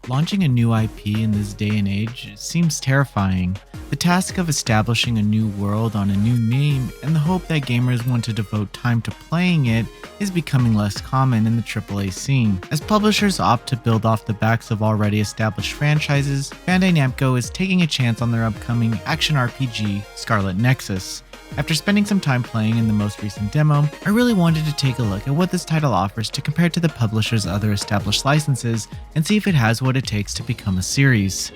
Launching a new IP in this day and age seems terrifying. The task of establishing a new world on a new name and the hope that gamers want to devote time to playing it is becoming less common in the AAA scene. As publishers opt to build off the backs of already established franchises, Bandai Namco is taking a chance on their upcoming action RPG, Scarlet Nexus. After spending some time playing in the most recent demo, I really wanted to take a look at what this title offers to compare to the publisher's other established licenses and see if it has what it takes to become a series.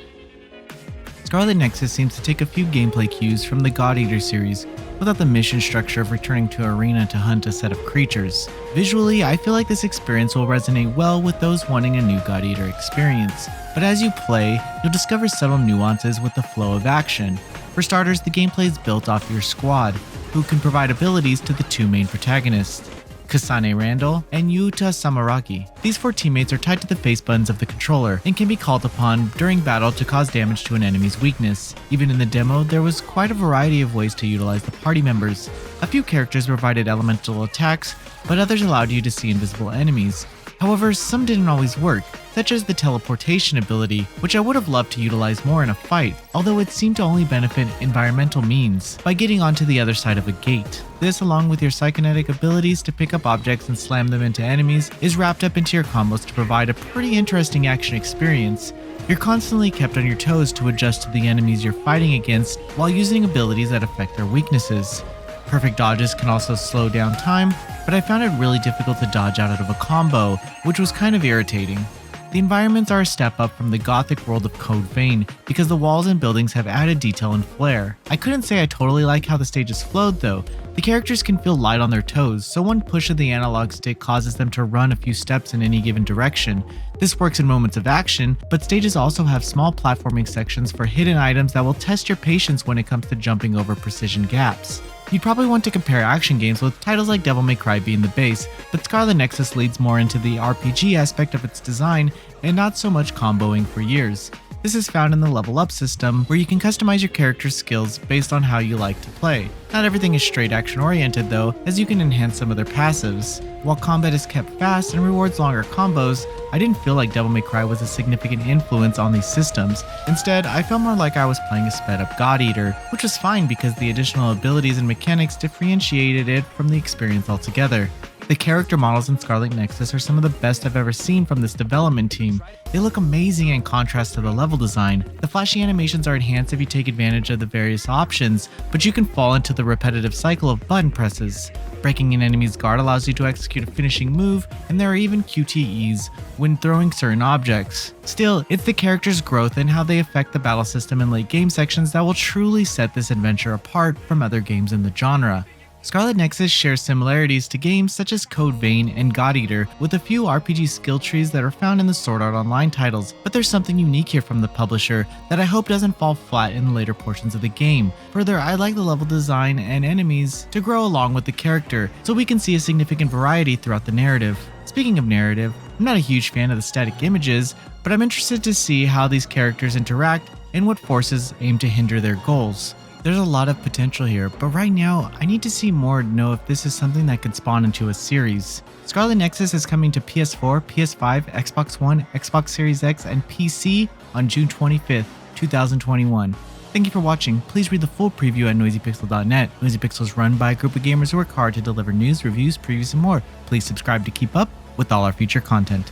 Scarlet Nexus seems to take a few gameplay cues from the God Eater series, without the mission structure of returning to Arena to hunt a set of creatures. Visually, I feel like this experience will resonate well with those wanting a new God Eater experience, but as you play, you'll discover subtle nuances with the flow of action. For starters, the gameplay is built off your squad, who can provide abilities to the two main protagonists, Kasane Randall and Yuta Samaragi. These four teammates are tied to the face buttons of the controller and can be called upon during battle to cause damage to an enemy's weakness. Even in the demo, there was quite a variety of ways to utilize the party members. A few characters provided elemental attacks, but others allowed you to see invisible enemies. However, some didn't always work, such as the teleportation ability, which I would have loved to utilize more in a fight, although it seemed to only benefit environmental means by getting onto the other side of a gate. This, along with your psychokinetic abilities to pick up objects and slam them into enemies, is wrapped up into your combos to provide a pretty interesting action experience. You're constantly kept on your toes to adjust to the enemies you're fighting against while using abilities that affect their weaknesses. Perfect dodges can also slow down time, but I found it really difficult to dodge out of a combo, which was kind of irritating. The environments are a step up from the gothic world of Code Vein because the walls and buildings have added detail and flair. I couldn't say I totally like how the stages flowed though. The characters can feel light on their toes, so one push of the analog stick causes them to run a few steps in any given direction. This works in moments of action, but stages also have small platforming sections for hidden items that will test your patience when it comes to jumping over precision gaps. You'd probably want to compare action games with titles like Devil May Cry being the base, but Scarlet Nexus leads more into the RPG aspect of its design and not so much comboing for years. This is found in the level up system, where you can customize your character's skills based on how you like to play. Not everything is straight action oriented though, as you can enhance some of their passives. While combat is kept fast and rewards longer combos, I didn't feel like Devil May Cry was a significant influence on these systems. Instead, I felt more like I was playing a sped up God Eater, which was fine because the additional abilities and mechanics differentiated it from the experience altogether. The character models in Scarlet Nexus are some of the best I've ever seen from this development team. They look amazing in contrast to the level design. The flashy animations are enhanced if you take advantage of the various options, but you can fall into the repetitive cycle of button presses. Breaking an enemy's guard allows you to execute a finishing move, and there are even QTEs when throwing certain objects. Still, it's the character's growth and how they affect the battle system in late game sections that will truly set this adventure apart from other games in the genre. Scarlet Nexus shares similarities to games such as Code Vein and God Eater, with a few RPG skill trees that are found in the Sword Art Online titles, but there's something unique here from the publisher that I hope doesn't fall flat in the later portions of the game. Further, I like the level design and enemies to grow along with the character, so we can see a significant variety throughout the narrative. Speaking of narrative, I'm not a huge fan of the static images, but I'm interested to see how these characters interact and what forces aim to hinder their goals. There's a lot of potential here, but right now, I need to see more to know if this is something that could spawn into a series. Scarlet Nexus is coming to PS4, PS5, Xbox One, Xbox Series X, and PC on June 25th, 2021. Thank you for watching. Please read the full preview at noisypixel.net. Noisy Pixel is run by a group of gamers who work hard to deliver news, reviews, previews, and more. Please subscribe to keep up with all our future content.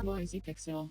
Noisy Pixel.